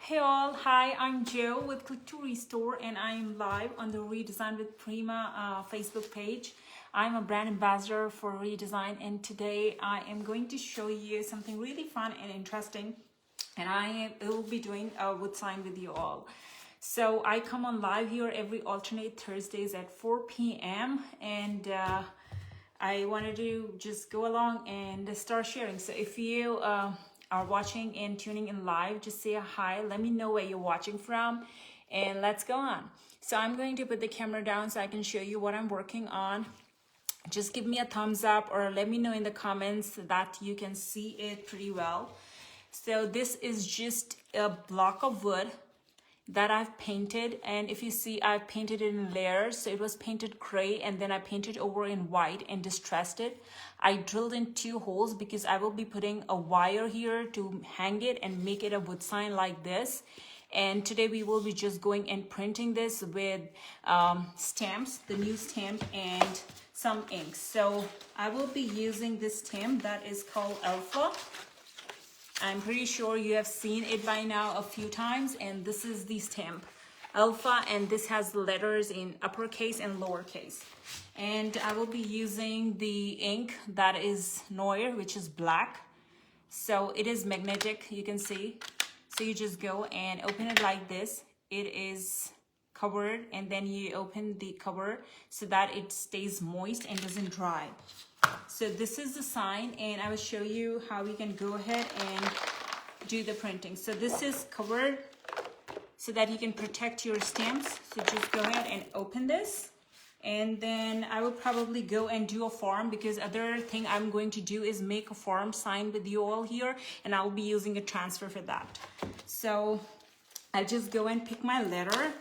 Hey all, hi, I'm Joe with Click to Restore and I am live on the Redesign with Prima Facebook page. I'm a brand ambassador for Redesign and today I am going to show you something really fun and interesting, and I will be doing a wood sign with you all. So I come on live here every alternate Thursdays at 4 p.m. and I wanted to just go along and start sharing. So if you are watching and tuning in live, just say a hi, let me know where you're watching from, and let's go on. So I'm going to put the camera down so I can show you what I'm working on. Just give me a thumbs up or let me know in the comments that you can see it pretty well. So this is just a block of wood that I've painted, and if you see, I've painted it in layers. So it was painted gray and then I painted over in white and distressed it. I drilled in 2 holes because I will be putting a wire here to hang it and make it a wood sign like this. And today we will be just going and printing this with stamps, the new stamp and some inks. So I will be using this stamp that is called Alpha. I'm pretty sure you have seen it by now a few times, and this is the stamp Alpha, and this has the letters in uppercase and lowercase. And I will be using the ink that is Noir, which is black. So it is magnetic, you can see. So you just go and open it like this. It is covered, and then you open the cover so that it stays moist and doesn't dry. So this is the sign, and I will show you how we can go ahead and do the printing. So this is covered so that you can protect your stamps. So just go ahead and open this, and then I will probably go and do a form, because other thing I'm going to do is make a form sign with you all here, and I'll be using a transfer for that. So I'll just go and pick my letter,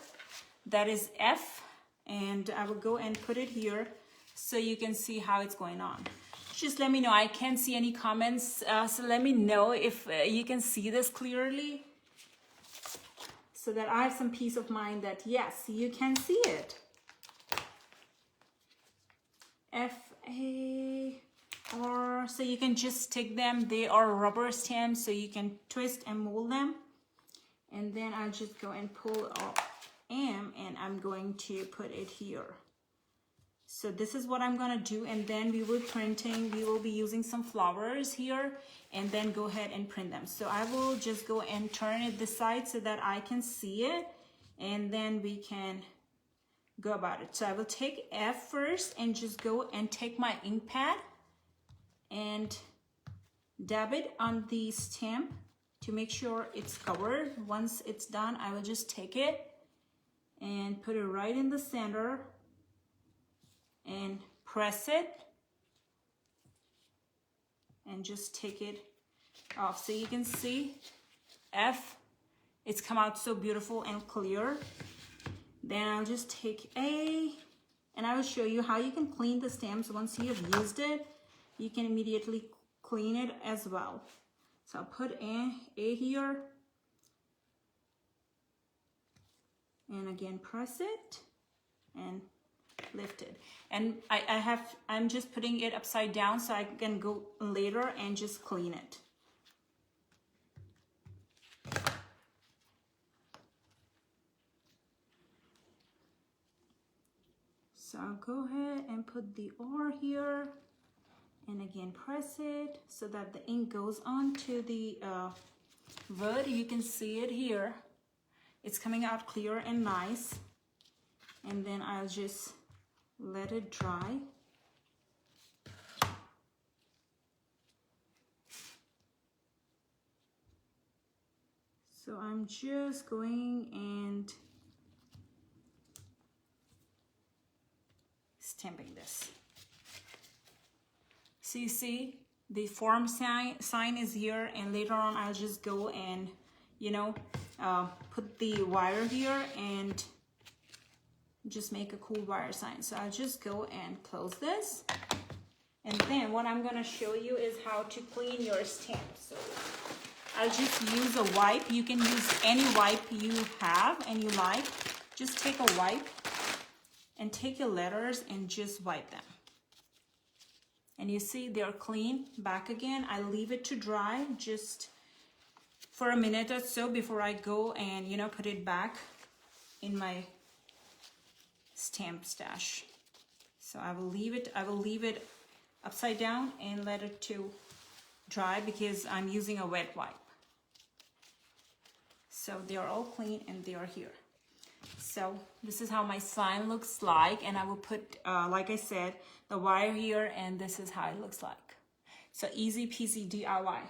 that is F, and I will go and put it here so you can see how it's going on. Just let me know. I can't see any comments, so let me know if you can see this clearly, so that I have some peace of mind that yes, you can see it. F-A-R, so you can just stick them. They are rubber stamps, so you can twist and mold them. And then I'll just go and pull off M, and I'm going to put it here. So this is what I'm gonna do, and then we will be using some flowers here, and then go ahead and print them. So I will just go and turn it this side so that I can see it, and then we can go about it. So I will take F first and just go and take my ink pad and dab it on the stamp to make sure it's covered. Once it's done, I will just take it and put it right in the center and press it and just take it off. So you can see F, it's come out so beautiful and clear. Then I'll just take A, and I will show you how you can clean the stamps. Once you have used it, you can immediately clean it as well. So I'll put A here, and again press it and lift it. And I'm just putting it upside down so I can go later and just clean it. So I'll go ahead and put the R here, and again press it so that the ink goes onto the wood. You can see it here. It's coming out clear and nice. And then I'll just let it dry. So I'm just going and stamping this. So you see the form sign is here, and later on I'll just go and put the wire here and just make a cool wire sign. So I'll just go and close this, and then what I'm going to show you is how to clean your stamp. So I'll just use a wipe. You can use any wipe you have and you like. Just take a wipe and take your letters and just wipe them. And you see they're clean back again. I leave it to dry just for a minute or so before I go and, you know, put it back in my stamp stash. So I will leave it upside down and let it to dry because I'm using a wet wipe. So they are all clean and they are here. So this is how my sign looks like, and I will put, like I said, the wire here, and this is how it looks like. So easy peasy DIY.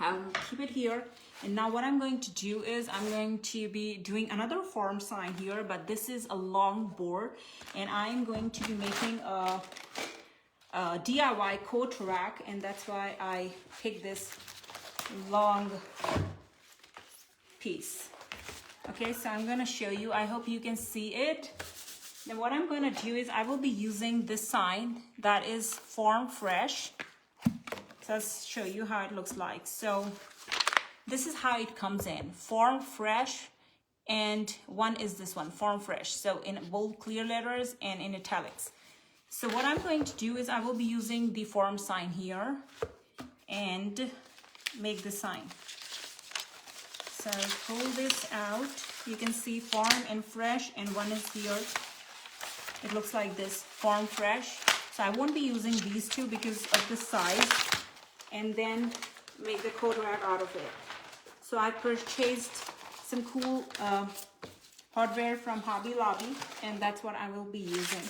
I will keep it here, and now what I'm going to do is I'm going to be doing another form sign here, but this is a long board, and I'm going to be making a DIY coat rack, and that's why I picked this long piece. Okay, so I'm going to show you. I hope you can see it. Then what I'm going to do is I will be using this sign that is Farm Fresh. So I'll show you how it looks like. So this is how it comes in. Farm Fresh, and one is this one, Farm Fresh. So in bold clear letters and in italics. So what I'm going to do is I will be using the farm sign here and make the sign. So I'll pull this out. You can see farm and fresh, and one is here. It looks like this, Farm Fresh. So I won't be using these two because of the size, and then make the coat rack out of it. So I purchased some cool hardware from Hobby Lobby, and that's what I will be using.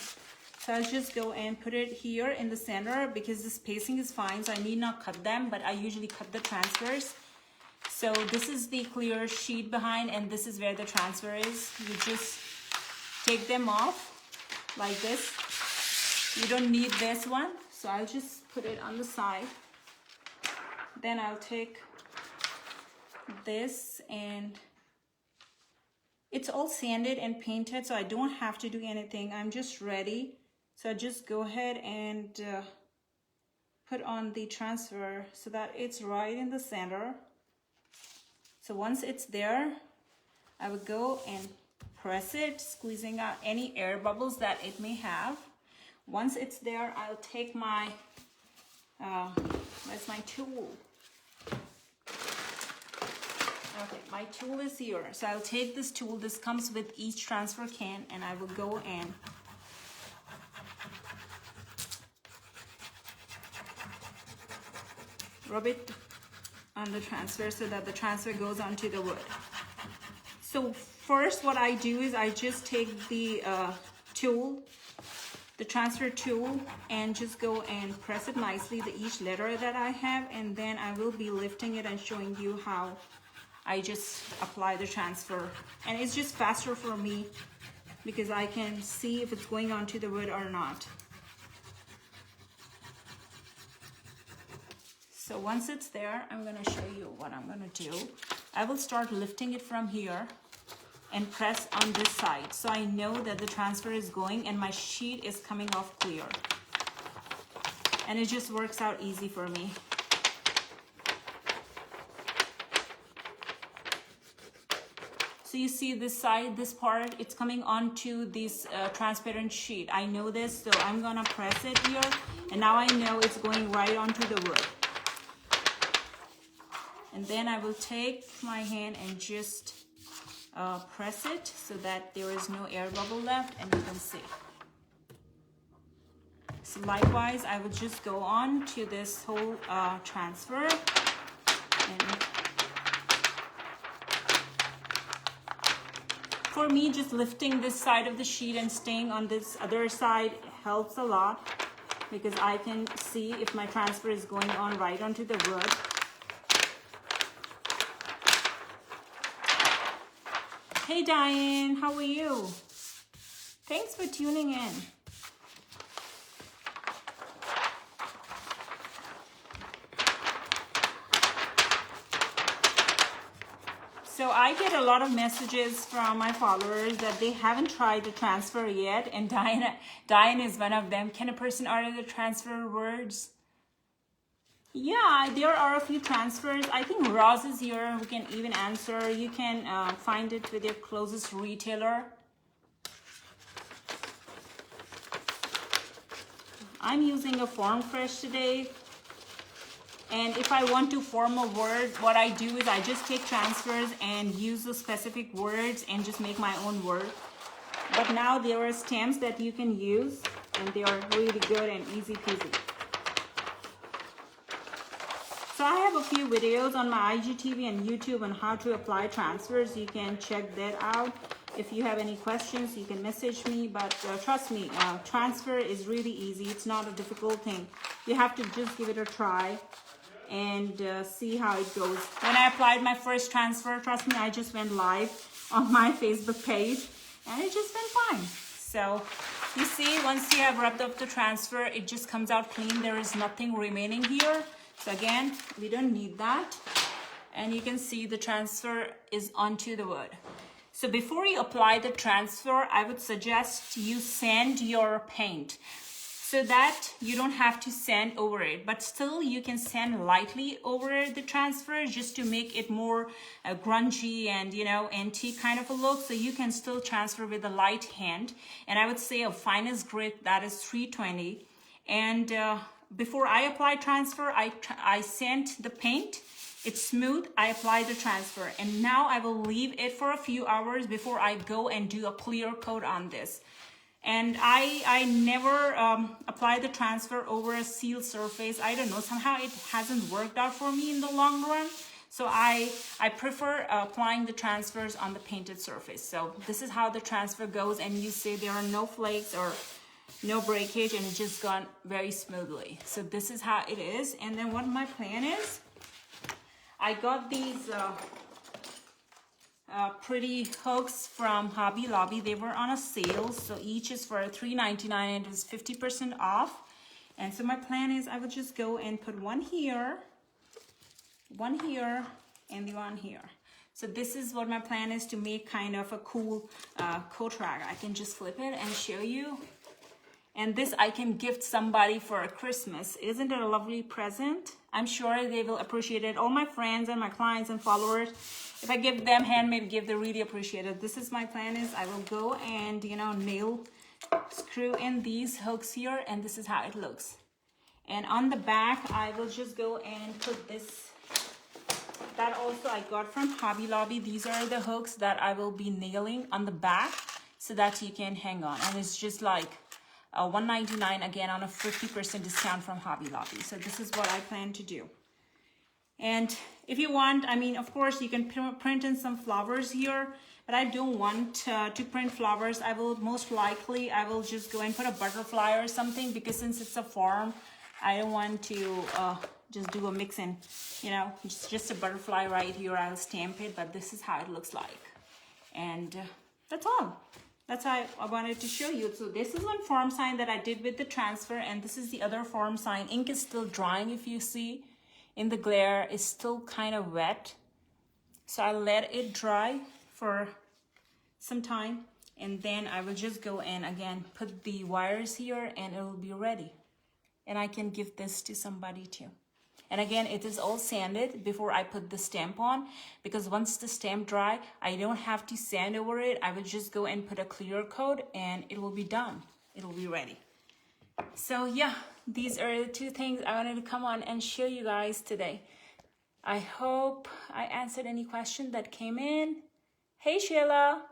So I'll just go and put it here in the center because the spacing is fine, so I need not cut them, but I usually cut the transfers. So this is the clear sheet behind, and this is where the transfer is. You just take them off like this. You don't need this one, so I'll just put it on the side. Then I'll take this, and it's all sanded and painted, so I don't have to do anything. I'm just ready. So just go ahead and put on the transfer so that it's right in the center. So once it's there, I will go and press it, squeezing out any air bubbles that it may have. Once it's there, I'll take my, where's my tool? Okay, my tool is here. So I'll take this tool. This comes with each transfer can, and I will go and rub it on the transfer so that the transfer goes onto the wood. So first what I do is I just take the tool, the transfer tool, and just go and press it nicely, each letter that I have, and then I will be lifting it and showing you how I just apply the transfer. And it's just faster for me because I can see if it's going onto the wood or not. So once it's there, I'm going to show you what I'm going to do. I will start lifting it from here and press on this side. So I know that the transfer is going and my sheet is coming off clear. And it just works out easy for me. So you see this side, this part, it's coming onto this transparent sheet. I know this, so I'm going to press it here. And now I know it's going right onto the wood. And then I will take my hand and just press it so that there is no air bubble left, and you can see. So likewise, I will just go on to this whole transfer. And for me, just lifting this side of the sheet and staying on this other side helps a lot because I can see if my transfer is going on right onto the wood. Hey Diane, how are you? Thanks for tuning in. So I get a lot of messages from my followers that they haven't tried the transfer yet, and Diane is one of them. Can a person order the transfer words? Yeah, there are a few transfers. I think Roz is here who can even answer. You can find it with your closest retailer. I'm using a Farm Fresh today. And if I want to form a word, what I do is I just take transfers and use the specific words and just make my own word. But now there are stamps that you can use, and they are really good and easy peasy. So I have a few videos on my IGTV and YouTube on how to apply transfers. You can check that out. If you have any questions, you can message me, but trust me, transfer is really easy. It's not a difficult thing. You have to just give it a try and see how it goes. When I applied my first transfer, trust me, I just went live on my Facebook page and it just went fine. So you see, once you have rubbed up the transfer, it just comes out clean. There is nothing remaining here. So again, we don't need that. And you can see the transfer is onto the wood. So before you apply the transfer, I would suggest you sand your paint so that you don't have to sand over it, but still you can sand lightly over the transfer just to make it more grungy and, you know, antique kind of a look. So you can still transfer with a light hand. And I would say a finest grit, that is 320. And before I apply transfer, I sand the paint. It's smooth. I apply the transfer, and now I will leave it for a few hours before I go and do a clear coat on this. And I never apply the transfer over a sealed surface. I don't know, somehow it hasn't worked out for me in the long run. So I prefer applying the transfers on the painted surface. So this is how the transfer goes, and you see there are no flakes or no breakage, and it's just gone very smoothly. So this is how it is. And then what my plan is, I got these pretty hooks from Hobby Lobby. They were on a sale, so each is for $3.99 and it was 50% off. And so my plan is I would just go and put one here, and the one here. So this is what my plan is, to make kind of a cool coat rack. I can just flip it and show you. And this I can gift somebody for a Christmas. Isn't it a lovely present? I'm sure they will appreciate it. All my friends and my clients and followers, if I give them handmade gift, they really appreciate it. This is my plan is I will go and, you know, screw in these hooks here, and this is how it looks. And on the back, I will just go and put this. That also I got from Hobby Lobby. These are the hooks that I will be nailing on the back so that you can hang on. And it's just like $1.99 again on a 50% discount from Hobby Lobby. So this is what I plan to do. And if you want, I mean, of course you can print in some flowers here, but I don't want to print flowers. I will just go and put a butterfly or something, because since it's a farm, I don't want to just do a mix in, you know, just a butterfly right here. I'll stamp it, but this is how it looks like. And that's all. That's how I wanted to show you. So this is one form sign that I did with the transfer, and this is the other form sign. Ink is still drying, if you see. In the glare, it's still kind of wet. So I let it dry for some time, and then I will just go and again put the wires here, and it will be ready. And I can give this to somebody too. And again, it is all sanded before I put the stamp on, because once the stamp dry, I don't have to sand over it. I will just go and put a clear coat, and it will be done. It will be ready. So yeah, these are the two things I wanted to come on and show you guys today. I hope I answered any question that came in. Hey Sheila.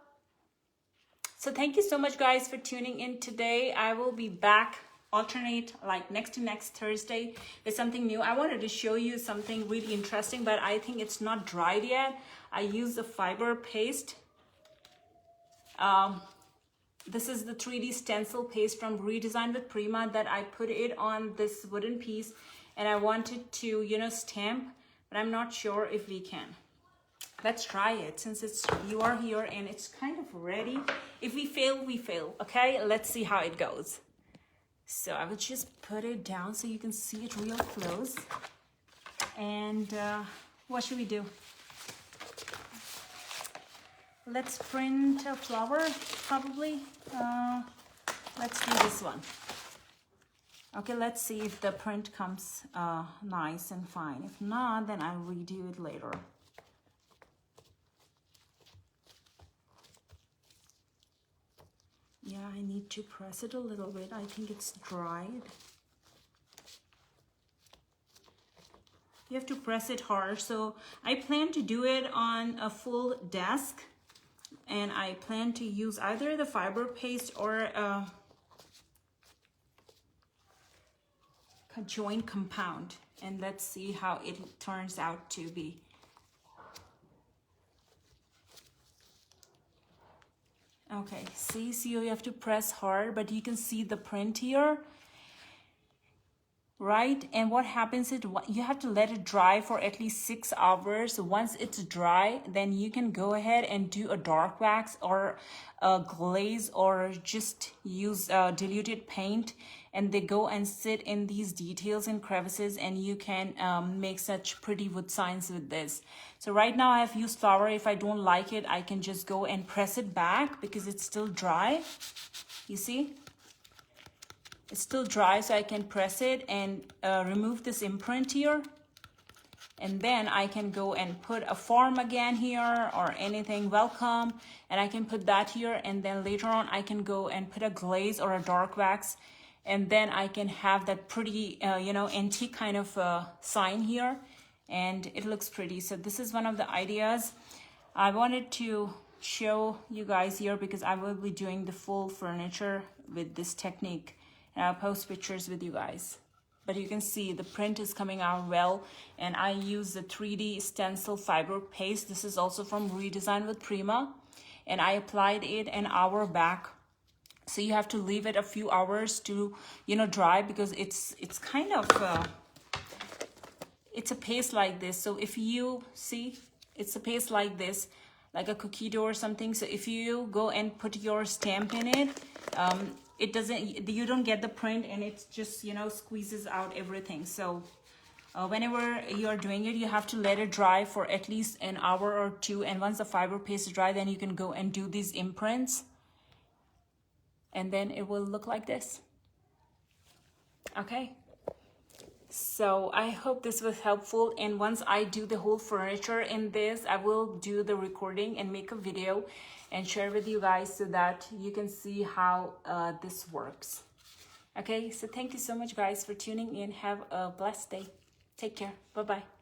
So thank you so much guys for tuning in today. I will be back alternate like next to next Thursday with something new. I wanted to show you something really interesting, but I think it's not dried yet. I used a fiber paste. This is the 3D stencil paste from Redesign with Prima that I put it on this wooden piece, and I wanted to, you know, stamp, but I'm not sure if we can. Let's try it since you are here and it's kind of ready. If we fail, we fail. Okay, let's see how it goes. So I will just put it down so you can see it real close. And what should we do? Let's print a flower, probably. Let's do this one. Okay, let's see if the print comes nice and fine. If not, then I'll redo it later. Yeah, I need to press it a little bit. I think it's dried. you have to press it hard. So I plan to do it on a full desk, and I plan to use either the fiber paste or a joint compound, and let's see how it turns out to be. Okay, see you have to press hard, but you can see the print here, right? And what happens is you have to let it dry for at least 6 hours. Once it's dry, then you can go ahead and do a dark wax or a glaze, or just use diluted paint, and they go and sit in these details and crevices, and you can make such pretty wood signs with this. So right now I have used flour. If I don't like it, I can just go and press it back because it's still dry. You see? It's still dry, so I can press it and remove this imprint here. And then I can go and put a form again here or anything, welcome, and I can put that here. And then later on I can go and put a glaze or a dark wax, and then I can have that pretty, you know, antique kind of sign here, and it looks pretty. So this is one of the ideas I wanted to show you guys here, because I will be doing the full furniture with this technique, and I'll post pictures with you guys. But you can see the print is coming out well, and I use the 3D stencil fiber paste. This is also from Redesign with Prima, and I applied it an hour back. So you have to leave it a few hours to, you know, dry, because it's kind of it's a paste like this. So if you see, it's a paste like this, like a cookie dough or something. So if you go and put your stamp in it, it doesn't, you don't get the print, and it just, you know, squeezes out everything. So whenever you're doing it, you have to let it dry for at least an hour or two, and once the fiber paste is dry, then you can go and do these imprints, and then it will look like this. Okay, so I hope this was helpful, and once I do the whole furniture in this, I will do the recording and make a video and share with you guys, so that you can see how this works. Okay, so thank you so much guys for tuning in. Have a blessed day. Take care. Bye-bye.